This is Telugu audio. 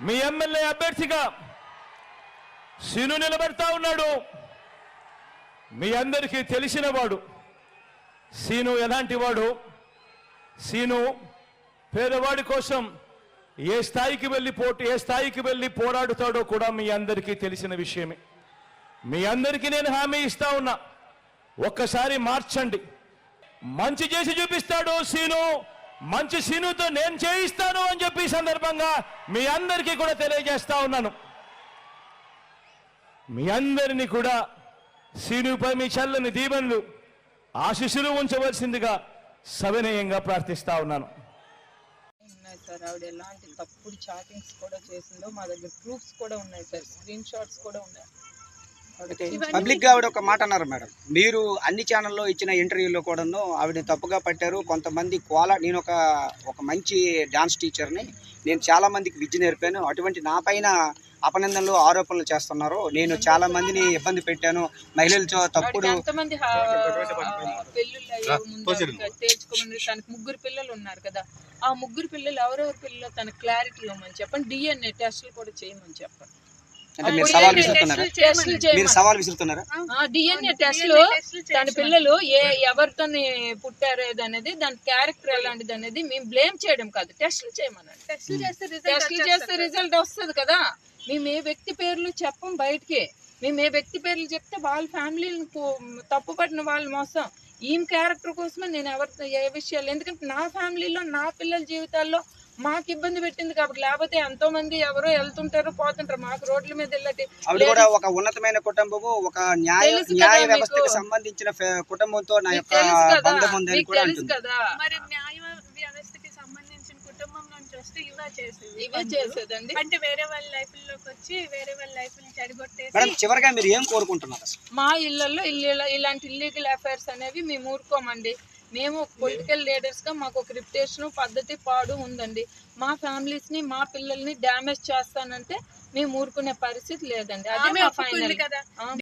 మీ ఎమ్మెల్యే అభ్యర్థిగా సీను నిలబెడతా ఉన్నాడు. మీ అందరికీ తెలిసిన వాడు సీను. ఎలాంటి వాడు సీను? పేదవాడి కోసం ఏ స్థాయికి వెళ్ళి పోరాడుతాడో కూడా మీ అందరికీ తెలిసిన విషయమే. మీ అందరికీ నేను హామీ ఇస్తా ఉన్నా, ఒక్కసారి మార్చండి. మంచి చేసి చూపిస్తాడు సీను. మంచి సీనుతో నేను చేయిస్తాను అని చెప్పి ఈ సందర్భంగా మీ అందరికీ కూడా తెలియజేస్తా ఉన్నాను. మీ అందరినీ కూడా సీనుపై మీ చల్లని దీవెనలు ఆశీస్సులు ఉంచవలసిందిగా సవినయంగా ప్రార్థిస్తా ఉన్నాను. సార్ ఆవిడ ఎలాంటి తప్పుడు చాటింగ్స్ కూడా చేసిందో మా దగ్గర ప్రూఫ్స్ కూడా ఉన్నాయి సార్, స్క్రీన్ షాట్స్ కూడా ఉన్నాయి. పబ్లిక్ గా ఆవిడ ఒక మాట అన్నారు మేడం, మీరు అన్ని ఛానల్లో ఇచ్చిన ఇంటర్వ్యూలో కూడాను ఆవిడ తప్పుగా పట్టారు. కొంతమంది నేను ఒక మంచి డాన్స్ టీచర్ని, నేను చాలా మందికి విద్య నేర్పాను, అటువంటి నా పైన అపనిందనలు ఆరోపణలు చేస్తున్నారు, నేను చాలా మందిని ఇబ్బంది పెట్టాను, మహిళలతో తప్పుడు తేల్చుకోమని. తనకు 3 పిల్లలు ఉన్నారు కదా, ఆ 3 పిల్లలు ఎవరెవరి పిల్లలు తన క్లారిటీ ఇవ్వమని చెప్పండి. DNA టెస్టులు కూడా చేయమని చెప్పండి. సవాల్ విసురుతున్నారా? DNA టెస్టులు తన పిల్లలు ఎవరితో పుట్టారు అనేది, దాని క్యారెక్టర్ ఎలాంటిది అనేది మేము బ్లేమ్ చేయడం కాదు, టెస్టులు చేయమనండి. టెస్టులు చేస్తే రిజల్ట్ వస్తుంది కదా. మేము ఏ వ్యక్తి పేర్లు చెప్పం బయటికి. మేము ఏ వ్యక్తి పేర్లు చెప్తే వాళ్ళ ఫ్యామిలీని తప్పుపడిన వాళ్ళు మోసం. ఈమె క్యారెక్టర్ కోసమే నేను ఏ విషయాలు, ఎందుకంటే నా ఫ్యామిలీలో నా పిల్లల జీవితాల్లో మాకు ఇబ్బంది పెట్టింది కాబట్టి. లేకపోతే ఎంతో మంది ఎవరో వెళ్తుంటారు పోతుంటారు, మాకు రోడ్ల మీద వెళ్ళటి. ఆవిడ కూడా ఒక ఉన్నతమైన కుటుంబము, ఒక న్యాయ వ్యవస్థకు సంబంధించిన కుటుంబంతో నా యొక్క బంధం ఉందని కూడా అంటుంది కదా. మరి న్యాయ వ్యవస్థకి సంబంధించిన కుటుంబం నుంచి వస్తే ఇవే చేసేదండి. అంటే వేరే వాళ్ళ లైఫ్ లోకి వచ్చి వేరే వాళ్ళ లైఫ్ ని చెడగొట్టేసి. మేడం చివరిగా మీరు ఏం కోరుకుంటున్నారు? మా ఇళ్లలో ఇలాంటి ఇల్లీగల్ అఫైర్స్ అనేవి మేము ఊరుకోమండి. మేము పొలిటికల్ లీడర్స్ గా మాకు ఒక రిప్యుటేషన్ పద్ధతి పాడు ఉందండి. మా ఫ్యామిలీస్ ని మా పిల్లల్ని డ్యామేజ్ చేస్తానంటే మేము ఊరుకునే పరిస్థితి లేదండి. అది మా ఫైనల్ కదా.